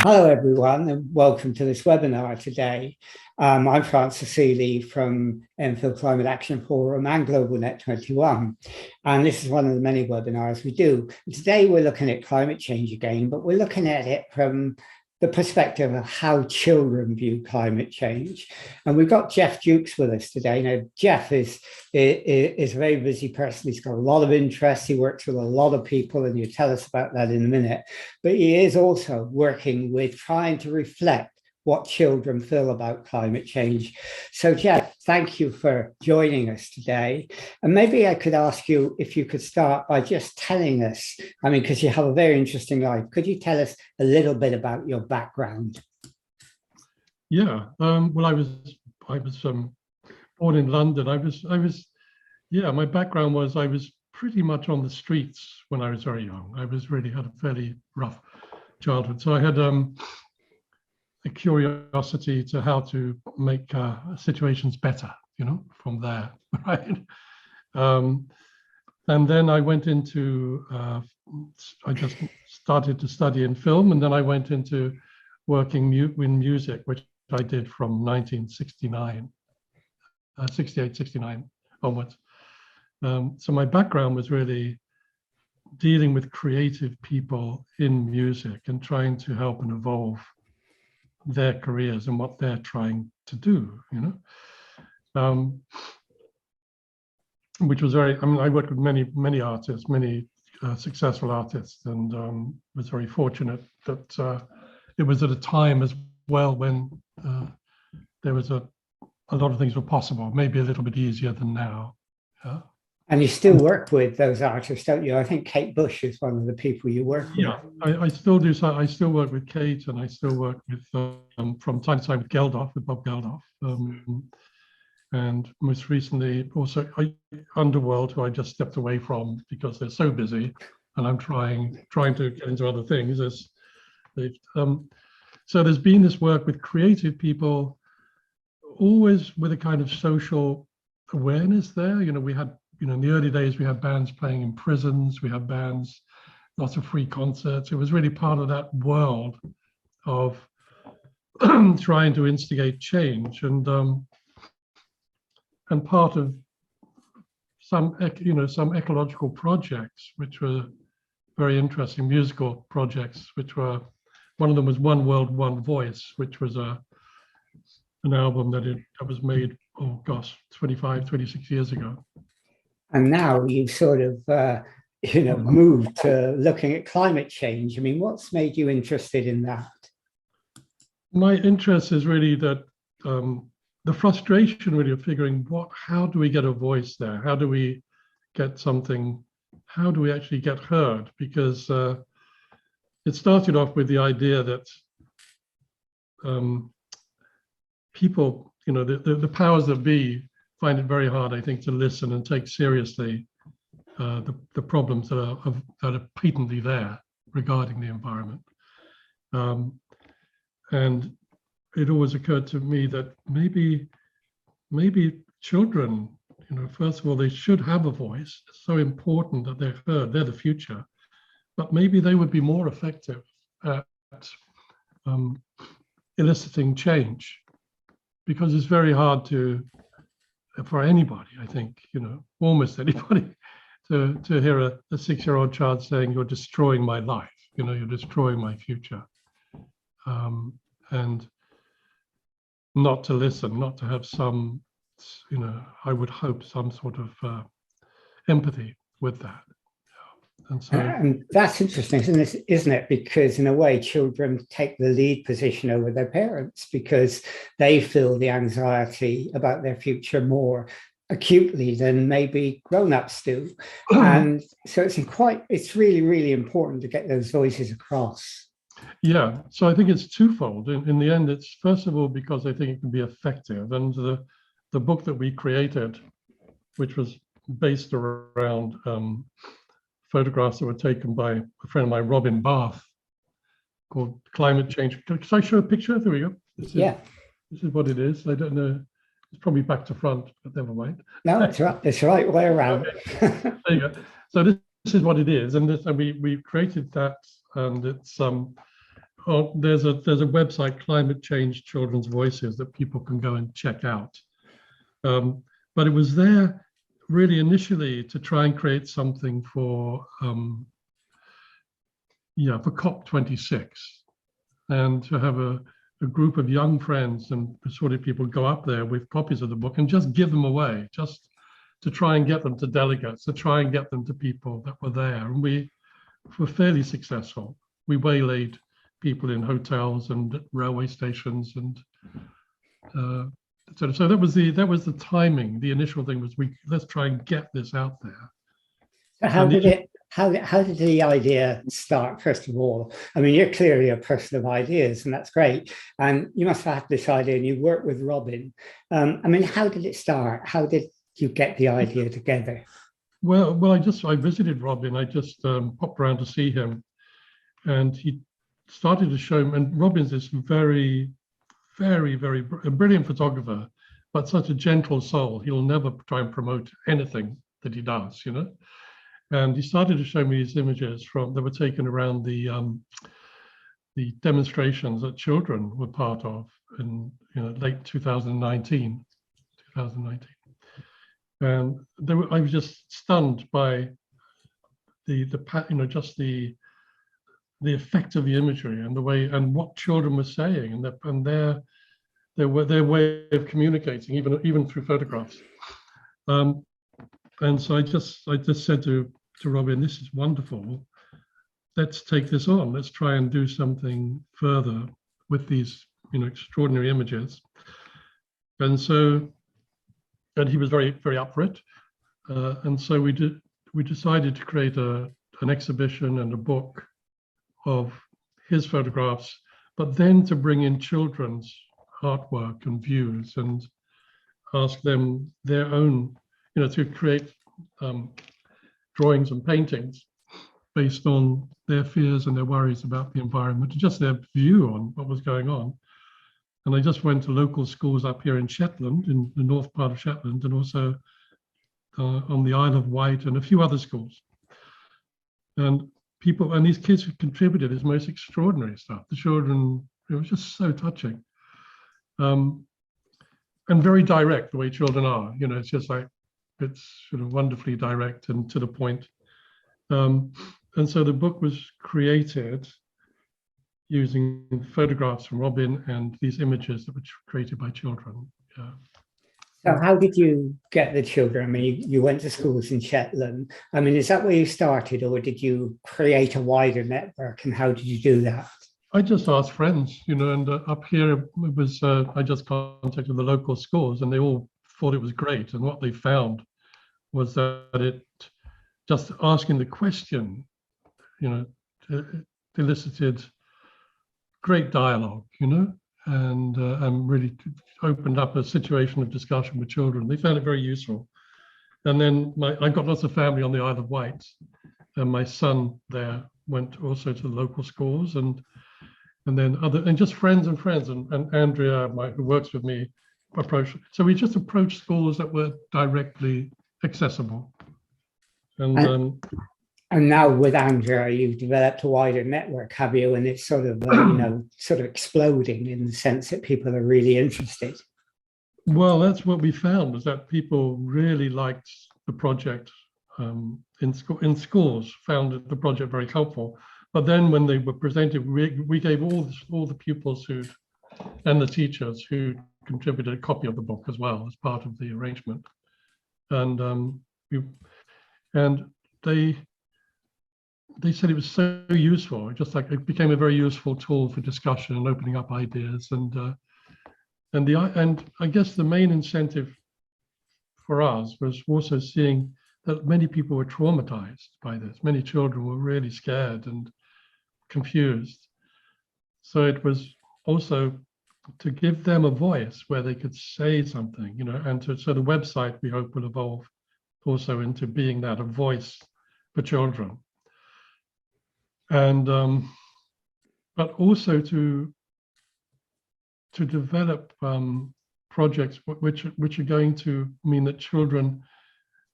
Hello, everyone, and welcome to this webinar today. I'm Francis Seeley from MPhil Climate Action Forum and GlobalNet 21, and this is one of the many webinars we do. Today, we're looking at climate change again, but we're looking at it from the perspective of how children view climate change. And we've got Geoff Jukes with us today. Now, Geoff is a very busy person. He's got a lot of interests. He works with a lot of people, and you'll tell us about that in a minute. But he is also working with trying to reflect what children feel about climate change. So, Geoff, thank you for joining us today. And maybe I could ask you if you could start by just telling us, because you have a very interesting life, could you tell us a little bit about your background? Yeah, well, I was born in London. My background was I was pretty much on the streets when I was very young. I really had a fairly rough childhood. So I had a curiosity to how to make situations better, from there, right? And then I went into, I just started to study in film, and then I went into working in music, which I did from 1969, 68, 69 onwards. So my background was really dealing with creative people in music and trying to help and evolve their careers and what they're trying to do, which was very, I worked with many artists, many successful artists, and was very fortunate that it was at a time as well when there was a lot of things were possible, maybe a little bit easier than now. Yeah. And you still work with those artists, don't you? I think Kate Bush is one of the people you work with. Yeah, I still do. So I still work with Kate, and I still work with, from time to time, with Geldof, with Bob Geldof. And most recently, also Underworld, who I just stepped away from because they're so busy, and I'm trying to get into other things. So there's been this work with creative people, always with a kind of social awareness there. We had, in the early days, we had bands playing in prisons, we had bands, lots of free concerts. It was really part of that world of trying to instigate change, and part of some ecological projects, which were very interesting musical projects, which were, one of them was One World, One Voice, which was an album that was made, 26 years ago. And now you've sort of, moved to looking at climate change. What's made you interested in that? My interest is really that the frustration really of figuring how do we get a voice there? How do we get something? How do we actually get heard? Because it started off with the idea that people, the powers that be find it very hard, I think, to listen and take seriously the problems that are patently there regarding the environment. And it always occurred to me that maybe children, first of all, they should have a voice. It's so important that they're heard. They're the future. But maybe they would be more effective at eliciting change, because it's very hard for anybody, I think, almost anybody, to hear a 6-year-old child saying, "You're destroying my life, you're destroying my future." And not to listen, not to have some, I would hope, some sort of empathy with that. And that's interesting, isn't it? Because in a way, children take the lead position over their parents because they feel the anxiety about their future more acutely than maybe grown-ups do. And so it's really, really important to get those voices across. Yeah, so I think it's twofold. In the end, it's first of all because I think it can be effective. And the book that we created, which was based around photographs that were taken by a friend of mine, Robin Bath, called Climate Change. Can I show a picture? There we go. This is what it is. I don't know. It's probably back to front, but never mind. No, it's right. It's the right way around. Okay. There you go. So this is what it is. And we created that, and it's there's a website, Climate Change Children's Voices, that people can go and check out. But it was there really initially to try and create something for COP26, and to have a group of young friends and sort of people go up there with copies of the book and just give them away, just to try and get them to delegates, to try and get them to people that were there. And we were fairly successful. We waylaid people in hotels and railway stations, and so that was the timing. The initial thing was, let's try and get this out there. So how did the idea start, first of all? I mean, you're clearly a person of ideas, and that's great. And you must have had this idea, and you worked with Robin. I mean, how did it start? How did you get the idea together? Well, I visited Robin. I just popped around to see him, and he started to show him. And Robin's this very, very, very brilliant photographer, but such a gentle soul. He'll never try and promote anything that he does, you know. And he started to show me these images that were taken around the demonstrations that children were part of in late 2019. And I was just stunned by the effect of the imagery and the way and what children were saying and their way of communicating, even through photographs. And so I just said to Robin, this is wonderful. Let's take this on. Let's try and do something further with these, extraordinary images. And he was very, very up for it. And so we decided to create an exhibition and a book of his photographs, but then to bring in children's artwork and views and ask them their own, to create drawings and paintings based on their fears and their worries about the environment, just their view on what was going on. And I just went to local schools up here in Shetland, in the north part of Shetland, and also on the Isle of Wight and a few other schools. And these kids who contributed is most extraordinary stuff. The children, it was just so touching. And very direct, the way children are, it's just like, it's sort of wonderfully direct and to the point. And so the book was created using photographs from Robin and these images that were created by children. Yeah. So how did you get the children? I mean, you went to schools in Shetland. I mean, is that where you started, or did you create a wider network, and how did you do that? I just asked friends, and up here it was, I just contacted the local schools, and they all thought it was great. And what they found was that it, just asking the question, elicited great dialogue, and really opened up a situation of discussion with children. They found it very useful. And then I got lots of family on the Isle of Wight, and my son there went also to the local schools, and then just friends, and Andrea, who works with me, approached. So we just approached schools that were directly accessible. And now with Andrea, you've developed a wider network, have you? And it's sort of, sort of exploding in the sense that people are really interested. Well, that's what we found, was that people really liked the project in schools, found the project very helpful. But then when they were presented, we gave all the pupils and the teachers who contributed a copy of the book as well as part of the arrangement. And they said it was so useful, just like it became a very useful tool for discussion and opening up ideas. And I guess the main incentive for us was also seeing that many people were traumatized by this. Many children were really scared and confused. So it was also to give them a voice where they could say something, so the website, we hope, will evolve also into being that, a voice for children. And but also to develop projects which are going to mean that children,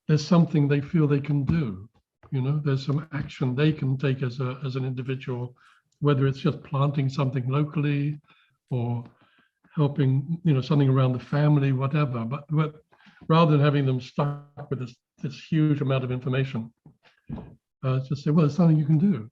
there's something they feel they can do. There's some action they can take as an individual whether it's just planting something locally or helping, something around the family, whatever. But rather than having them stuck with this huge amount of information, just say, well, it's something you can do.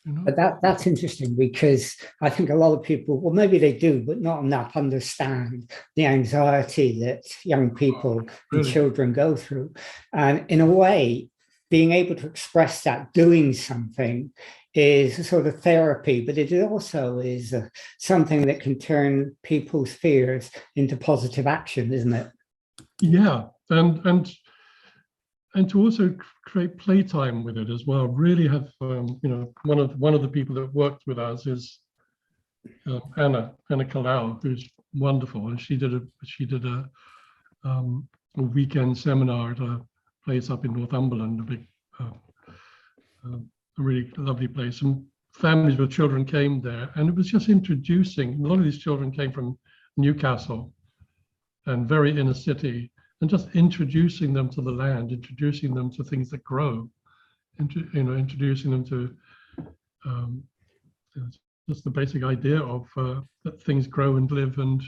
But that's interesting, because I think a lot of people, well, maybe they do, but not enough understand the anxiety that young people and children go through. And in a way, being able to express that doing something is a sort of therapy, but it also is something that can turn people's fears into positive action, isn't it? Yeah, and to also create playtime with it as well. Really have one of the people that worked with us is Anna Kalau, who's wonderful, and she did a weekend seminar at a place up in Northumberland, a big a really lovely place, and families with children came there, and it was just introducing. A lot of these children came from Newcastle and very inner city, and just introducing them to the land, introducing them to things that grow, introducing them to just the basic idea of that things grow and live and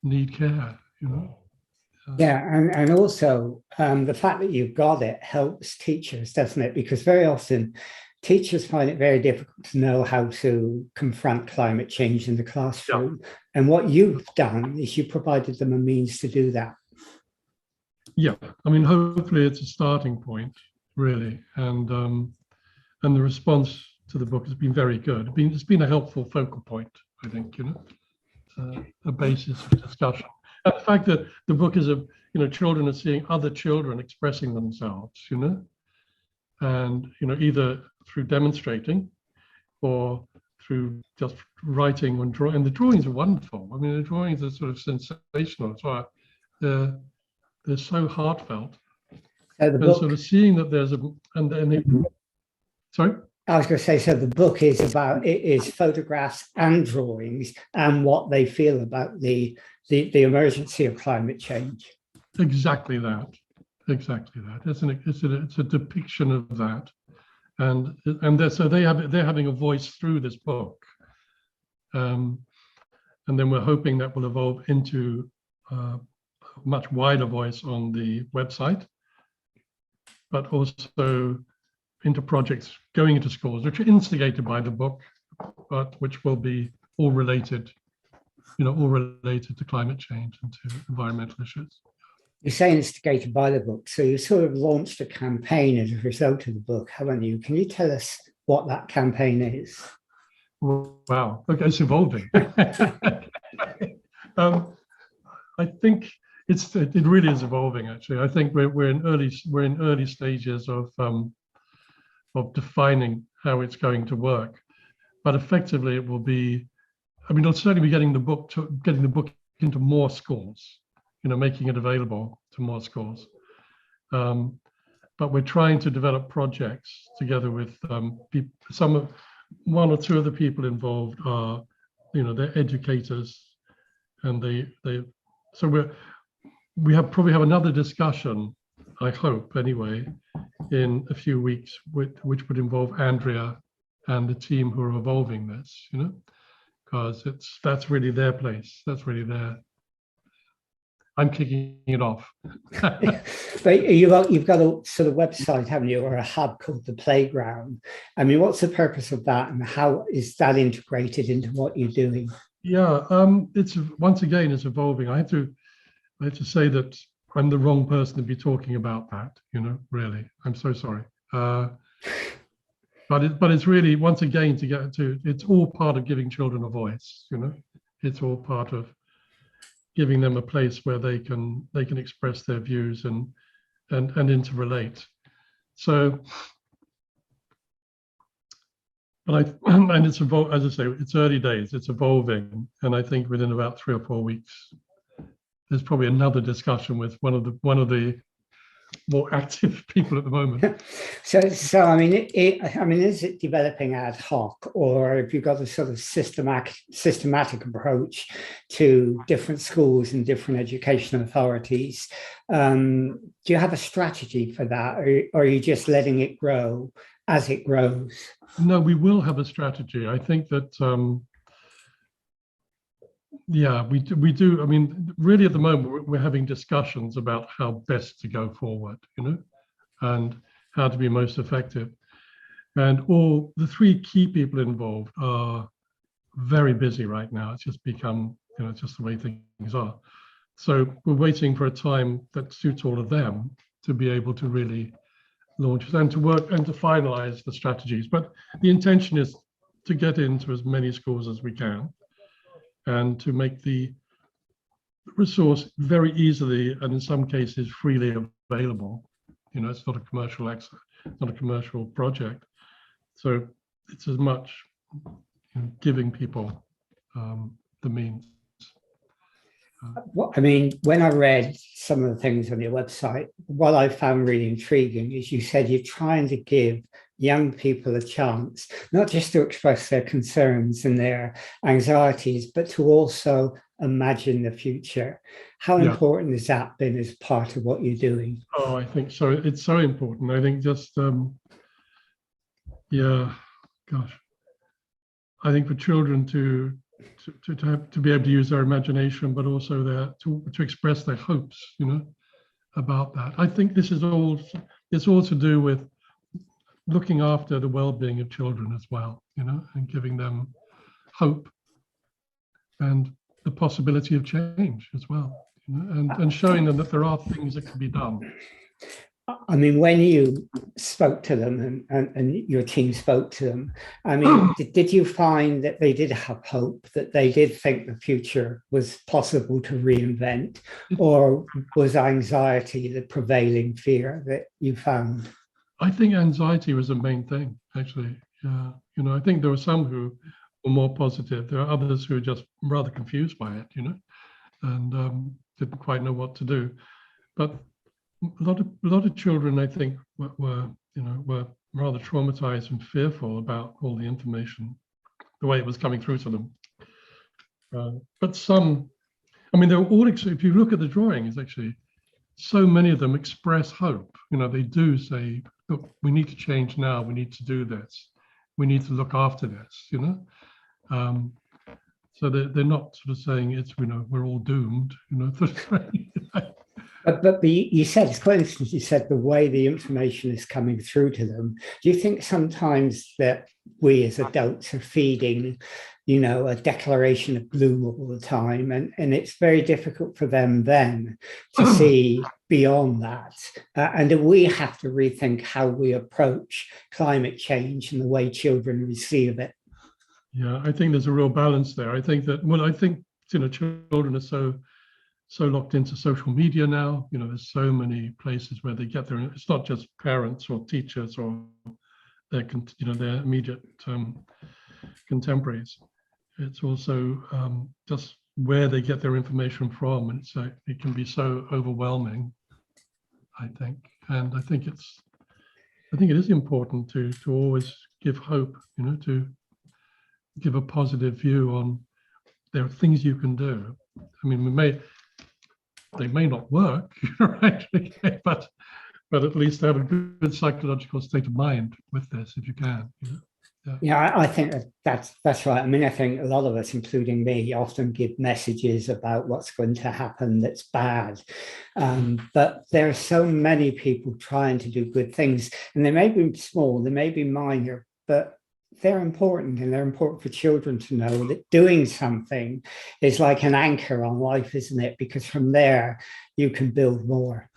need care. Yeah, and also the fact that you've got it helps teachers, doesn't it? Because very often teachers find it very difficult to know how to confront climate change in the classroom. Yeah. And what you've done is you provided them a means to do that. Yeah, I mean, hopefully it's a starting point, really, and the response to the book has been very good. It's been a helpful focal point, I think, a basis for discussion. And the fact that the book is children are seeing other children expressing themselves, and either through demonstrating or through just writing and drawing. And the drawings are wonderful. I mean, the drawings are sort of sensational as well. They're so heartfelt. So the book, sort of seeing that there's sorry? I was going to say, so the book is photographs and drawings and what they feel about the emergency of climate change. Exactly that. It's a depiction of that, and they're having a voice through this book, and then we're hoping that will evolve into much wider voice on the website, but also into projects going into schools, which are instigated by the book, but which will be all related to climate change and to environmental issues. You're saying instigated by the book, so you sort of launched a campaign as a result of the book, haven't you? Can you tell us what that campaign is? Wow, okay, it's evolving. I think it really is evolving. Actually, I think we're in early stages of defining how it's going to work, but effectively it will be. I mean, it'll certainly be getting the book into more schools, making it available to more schools. But we're trying to develop projects together with people. One or two of the people involved are, they're educators, and so we probably have another discussion, I hope anyway, in a few weeks, which would involve Andrea and the team who are evolving this, because that's really their place. That's really I'm kicking it off. But you've got a sort of website, haven't you, or a hub called The Playground. I mean, what's the purpose of that, and how is that integrated into what you're doing? Yeah, it's evolving. I have to say that I'm the wrong person to be talking about that. Really, I'm so sorry. But it's really, once again, it's all part of giving children a voice. It's all part of giving them a place where they can express their views and interrelate. So, and it's as I say, it's early days. It's evolving, and I think within about 3 or 4 weeks, there's probably another discussion with one of the more active people at the moment. So I mean, is it developing ad hoc, or have you got a sort of systematic approach to different schools and different education authorities? Do you have a strategy for that, or are you just letting it grow as it grows? No, we will have a strategy. I think that, yeah, we do. I mean, really at the moment, we're having discussions about how best to go forward, and how to be most effective. And all the three key people involved are very busy right now. It's just become, it's just the way things are. So we're waiting for a time that suits all of them to be able to really launch and to work and to finalize the strategies. But the intention is to get into as many schools as we can and to make the resource very easily and in some cases freely available. It's not a commercial exit, it's not a commercial project. So it's as much giving people the means. Well, I mean, when I read some of the things on your website, what I found really intriguing is you said you're trying to give young people a chance, not just to express their concerns and their anxieties, but to also imagine the future. How important has that been as part of what you're doing? Oh, I think so. It's so important. I think just, yeah, gosh. I think for children to be able to use their imagination, but also to express their hopes, about that. I think this is all, it's all to do with looking after the well-being of children as well, and giving them hope and the possibility of change as well, and showing them that there are things that can be done. I mean, when you spoke to them and your team spoke to them, I mean, did you find that they did have hope, that they did think the future was possible to reinvent, or was anxiety the prevailing fear that you found? I think anxiety was the main thing, actually. I think there were some who were more positive. There are others who were just rather confused by it, and didn't quite know what to do. But a lot of children, I think, were rather traumatized and fearful about all the information, the way it was coming through to them. But some, I mean, they're all, if you look at the drawings, actually, so many of them express hope. They do say, look, we need to change now. We need to do this. We need to look after this, So they're not sort of saying it's, we're all doomed, But you said, it's quite interesting, you said the way the information is coming through to them. Do you think sometimes that we as adults are feeding, a declaration of gloom all the time, and it's very difficult for them then to see beyond that? And do we have to rethink how we approach climate change and the way children receive it? Yeah, I think there's a real balance there. I think that, children are so locked into social media now. There's so many places where they get their, it's not just parents or teachers or their immediate contemporaries. It's also just where they get their information from, and so it can be so overwhelming, I think. And I think it is important to always give hope, to give a positive view on there are things you can do. I mean, they may not work, right? but at least have a good psychological state of mind with this if you can. Yeah, I think that's right. I mean, I think a lot of us, including me, often give messages about what's going to happen that's bad. But there are so many people trying to do good things, and they may be small, they may be minor, but they're important, and they're important for children to know that doing something is like an anchor on life, isn't it? Because from there, you can build more.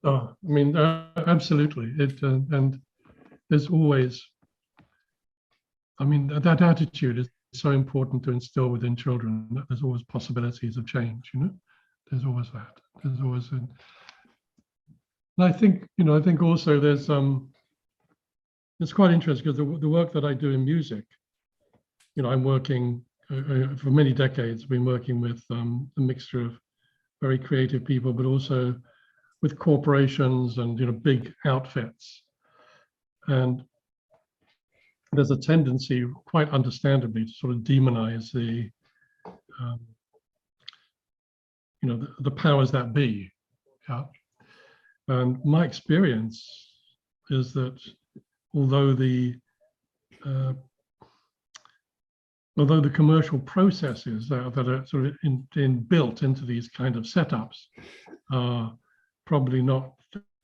Oh, I mean, absolutely. And there's always, I mean, that attitude is so important to instill within children, that there's always possibilities of change, There's always that. There's always, and I think, I think also there's, it's quite interesting because the work that I do in music, I'm working for many decades, been working with a mixture of very creative people, but also with corporations and big outfits. And there's a tendency, quite understandably, to sort of demonize the the powers that be. Yeah. And my experience is that although the commercial processes that are sort of built into these kind of setups are probably not,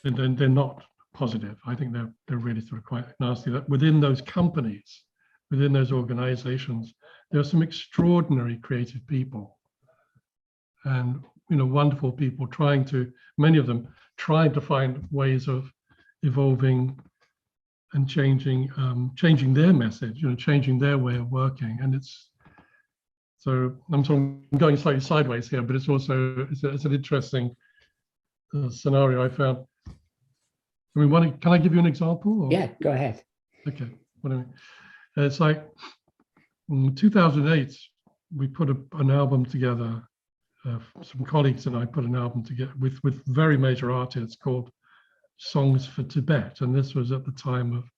they're not positive. I think they're really sort of quite nasty. That within those companies, within those organizations, there are some extraordinary creative people, and wonderful people many of them trying to find ways of evolving and changing their message, changing their way of working. And so I'm sort of going slightly sideways here, but it's also it's an interesting scenario I found. I mean, can I give you an example? Or? Yeah, go ahead. Okay. What I mean, it's like in 2008, we put an album together. Some colleagues and I put an album together with very major artists called Songs for Tibet, and this was at the time of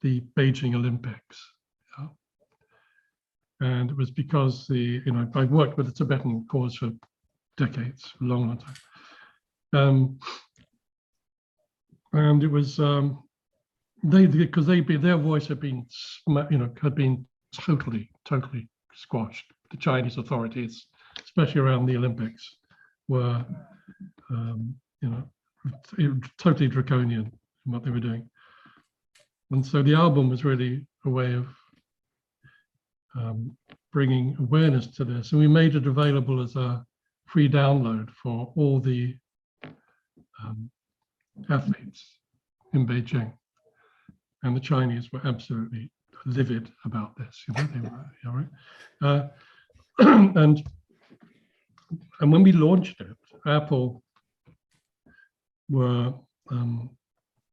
the Beijing Olympics. Yeah. And it was because I worked with the Tibetan cause for decades, a long time. And it was because their voice had been totally squashed. The Chinese authorities, especially around the Olympics, were totally draconian in what they were doing. And so the album was really a way of bringing awareness to this, and we made it available as a free download for all the athletes in Beijing, and the Chinese were absolutely livid about this. They were, right? And when we launched it, Apple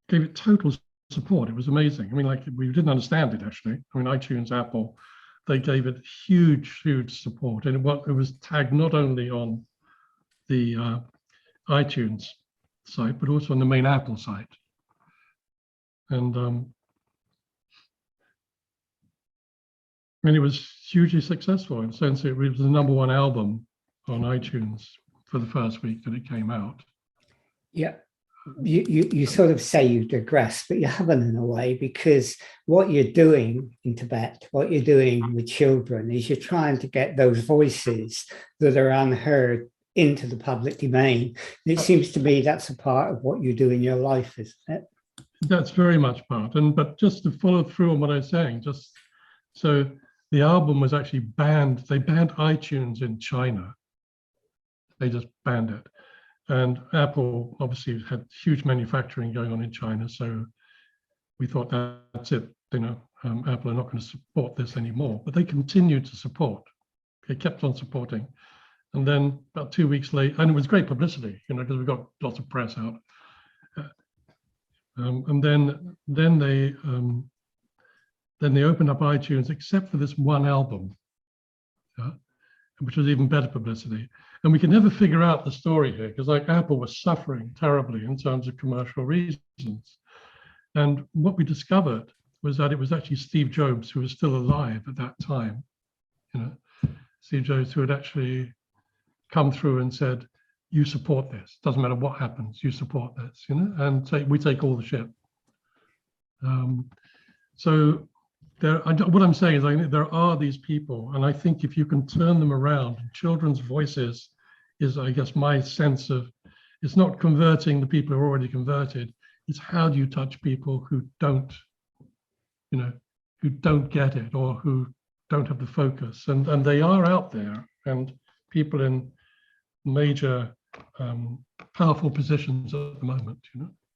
gave it total support. It was amazing. I mean, we didn't understand it actually. I mean, iTunes, Apple, they gave it huge support, and it was tagged not only on the iTunes site, but also on the main Apple site. And it was hugely successful in the sense that it was the #1 album on iTunes for the first week that it came out. Yeah, you sort of say you digress, but you haven't in a way, because what you're doing in Tibet, what you're doing with children, is you're trying to get those voices that are unheard into the public domain. And it seems to me that's a part of what you do in your life, isn't it? That's very much part. But just to follow through on what I was saying, so the album was actually banned. They banned iTunes in China. They just banned it. And Apple obviously had huge manufacturing going on in China. So we thought that's it. Apple are not going to support this anymore. But they continued to support. They kept on supporting. And then about 2 weeks later, and it was great publicity, because we got lots of press out. And then they opened up iTunes, except for this one album, which was even better publicity. And we could never figure out the story here, because Apple was suffering terribly in terms of commercial reasons. And what we discovered was that it was actually Steve Jobs, who was still alive at that time. Steve Jobs, who had actually come through and said, "You support this. Doesn't matter what happens. You support this." And we take all the shit. So what I'm saying is, I think there are these people, and I think if you can turn them around, children's voices is, I guess, my sense of, it's not converting the people who are already converted. It's how do you touch people who don't get it, or who don't have the focus, and they are out there, and people in major powerful positions at the moment.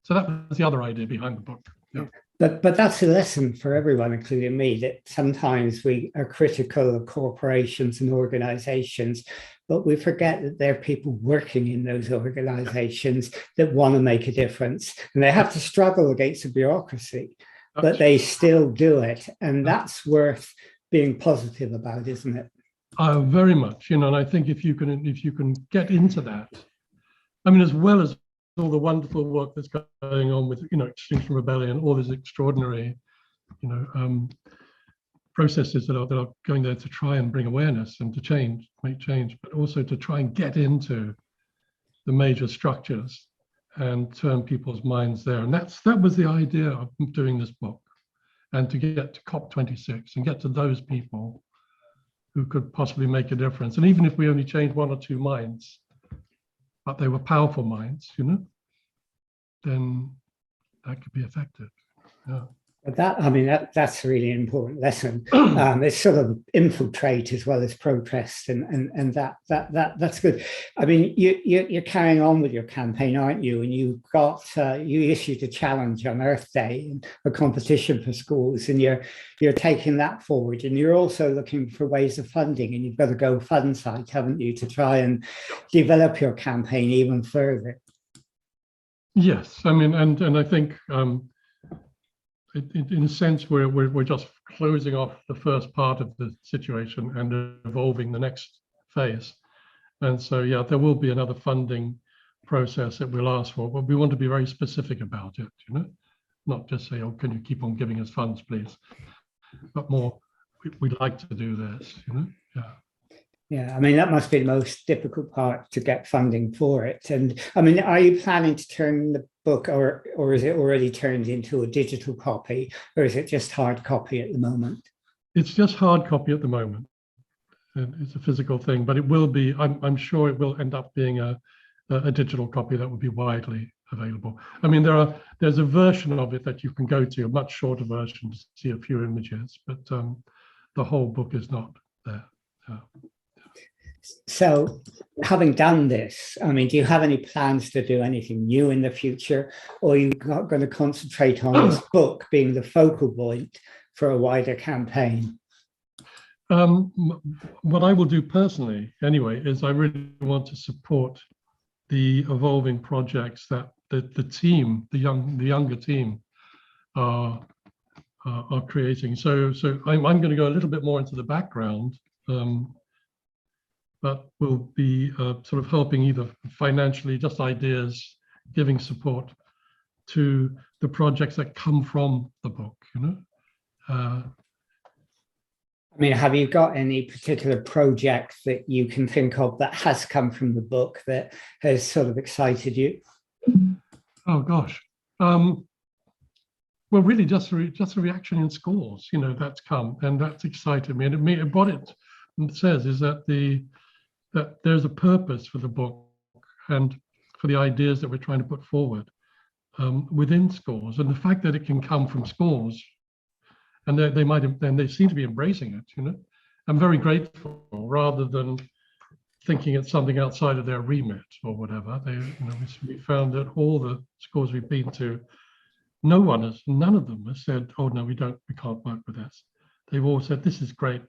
So that was the other idea behind the book. Yeah. But that's a lesson for everyone, including me, that sometimes we are critical of corporations and organizations, but we forget that there are people working in those organizations that want to make a difference, and they have to struggle against the bureaucracy, but they still do it. And that's worth being positive about, isn't it? Very much, and I think if you can get into that, I mean, as well as all the wonderful work that's going on with Extinction Rebellion, all these extraordinary processes that are going there to try and bring awareness and to make change, but also to try and get into the major structures and turn people's minds there. And that was the idea of doing this book. and to get to COP26 and get to those people who could possibly make a difference. And even if we only change 1 or 2 minds, but they were powerful minds, you know, then that could be effective. Yeah. That, I mean, that's a really important lesson. It's sort of infiltrate as well as protest, and that's good. I mean, you're carrying on with your campaign, aren't you? And you've got you issued a challenge on Earth Day, and a competition for schools, and you're taking that forward. And you're also looking for ways of funding, and you've got a GoFund site, haven't you, to try and develop your campaign even further. Yes, I mean, and I think. In a sense, we're just closing off the first part of the situation and evolving the next phase. And so, yeah, there will be another funding process that we'll ask for, but we want to be very specific about it, you know, not just say, oh, can you keep on giving us funds, please? But more, we'd like to do this, you know, yeah. Yeah, I mean, that must be the most difficult part, to get funding for it. And I mean, are you planning to turn the book, or is it already turned into a digital copy, or is it just hard copy at the moment? It's just hard copy at the moment. And it's a physical thing, but it will be, I'm sure it will end up being a digital copy that will be widely available. I mean, there's a version of it that you can go to, a much shorter version, to see a few images, but the whole book is not there. So, having done this, I mean, do you have any plans to do anything new in the future, or are you going to concentrate on this book being the focal point for a wider campaign? What I will do personally, anyway, is I really want to support the evolving projects that the team, the younger team, are creating. So I'm going to go a little bit more into the background. But will be sort of helping either financially, just ideas, giving support to the projects that come from the book, you know. I mean, have you got any particular project that you can think of that has come from the book that has sort of excited you? Oh gosh. Well, really just a reaction in schools, you know, that's come, and that's excited me. And what it says is that that there's a purpose for the book and for the ideas that we're trying to put forward within schools, and the fact that it can come from schools, and they seem to be embracing it. You know, I'm very grateful, rather than thinking it's something outside of their remit or whatever. We found that all the schools we've been to, none of them has said, "Oh no, we can't work with this." They've all said, "This is great."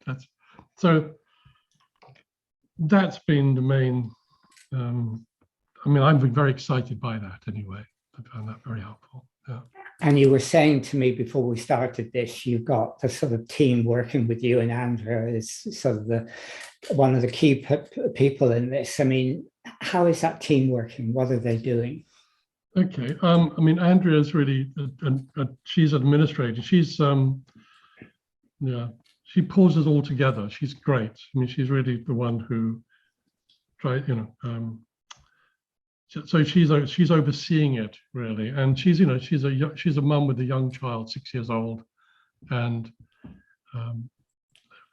That's been the main, I mean, I'm very excited by that anyway. I found that very helpful. Yeah. And you were saying to me before we started this, you've got the sort of team working with you, and Andrea is sort of one of the key people in this. I mean, how is that team working? What are they doing? Okay. I mean, Andrea is really, she's an administrator. She's, yeah. She pulls us all together. She's great. I mean, she's really the one who tried, you know. So she's overseeing it really, and she's a mum with a young child, 6 years old, and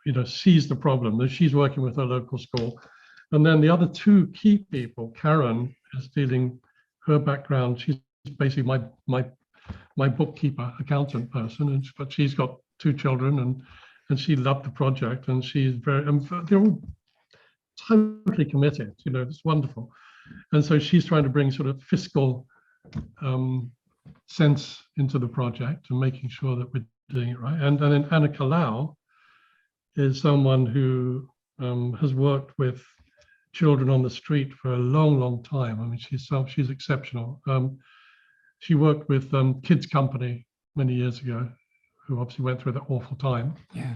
you know, sees the problem. She's working with her local school, and then the other 2 key people, Karen is dealing, her background. She's basically my bookkeeper, accountant person, but she's got 2 children and she loved the project, and she's they're all totally committed, you know, it's wonderful. And so she's trying to bring sort of fiscal sense into the project and making sure that we're doing it right. And then Anna Kalau is someone who has worked with children on the street for a long time. I mean, she's exceptional. She worked with Kids Company many years ago, who obviously went through that awful time. Yeah.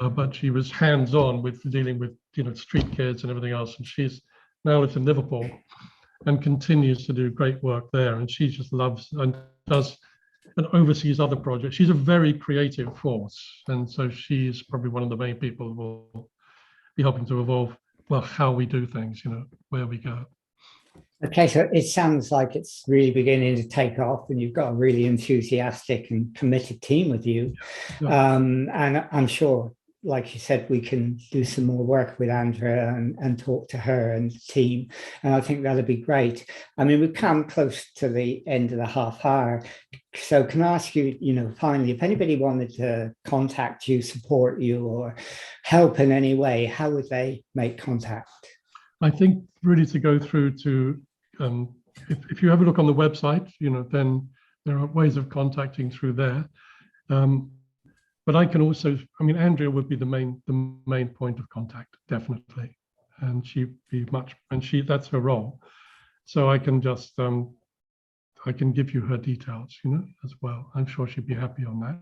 But she was hands-on with dealing with, you know, street kids and everything else. And she's now lives in Liverpool and continues to do great work there. And she just loves and does and oversees other projects. She's a very creative force. And so she's probably one of the main people who will be helping to evolve, well, how we do things, you know, where we go. Okay, so it sounds like it's really beginning to take off, and you've got a really enthusiastic and committed team with you. Yeah. And I'm sure, like you said, we can do some more work with Andrea and talk to her and the team. And I think that'll be great. I mean, we've come close to the end of the half hour. So can I ask you, finally, if anybody wanted to contact you, support you, or help in any way, how would they make contact? I think really to go through to, if you have a look on the website, then there are ways of contacting through there. But I can also, I mean, Andrea would be the main point of contact, definitely, and that's her role. So I can just, I can give you her details, as well. I'm sure she'd be happy on that.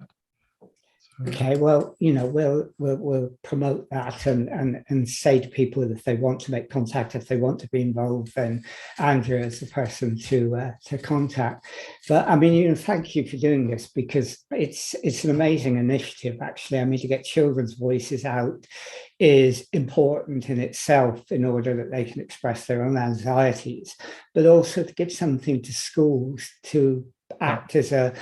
Okay, well, we'll promote that and say to people that if they want to make contact, if they want to be involved, then Andrea is the person to contact. But I mean, thank you for doing this, because it's an amazing initiative, actually. I mean, to get children's voices out is important in itself, in order that they can express their own anxieties, but also to give something to schools to act as a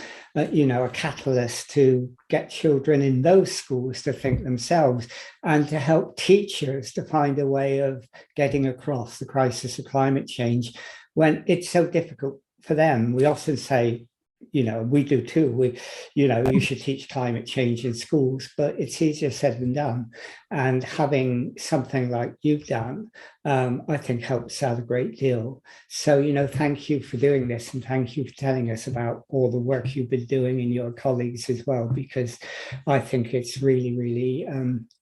catalyst to get children in those schools to think themselves, and to help teachers to find a way of getting across the crisis of climate change when it's so difficult for them. We often say, we do too, you should teach climate change in schools, but it's easier said than done. And having something like you've done, I think helps out a great deal. So, thank you for doing this, and thank you for telling us about all the work you've been doing and your colleagues as well, because I think it's really, really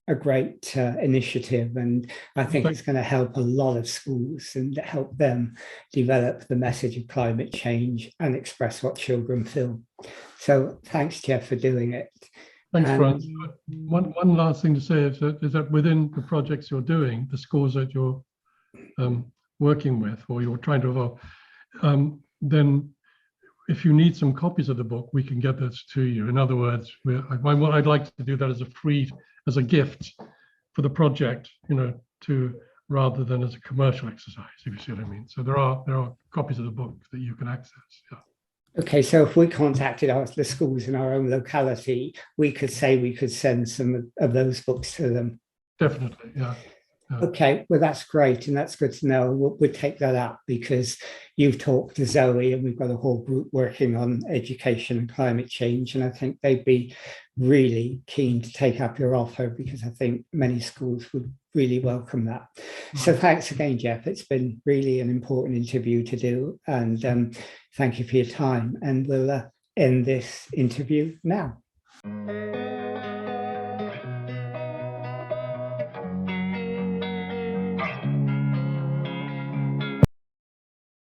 a great initiative, and I think it's going to help a lot of schools and help them develop the message of climate change and express what children feel. So thanks, Geoff, for doing it. Thanks, Franz. One last thing to say is that within the projects you're doing, the schools that you're working with, or you're trying to evolve, then if you need some copies of the book, we can get those to you. In other words, I'd like to do that as a gift for the project, rather than as a commercial exercise, if you see what I mean. So there are copies of the book that you can access. Yeah. Okay, so if we contacted the schools in our own locality, we could send some of those books to them. Definitely, yeah. Okay, well, that's great, and that's good to know. We'll take that up, because you've talked to Zoe, and we've got a whole group working on education and climate change, and I think they'd be really keen to take up your offer, because I think many schools would really welcome that. So thanks again, Geoff. It's been really an important interview to do, and thank you for your time. And we'll end this interview now.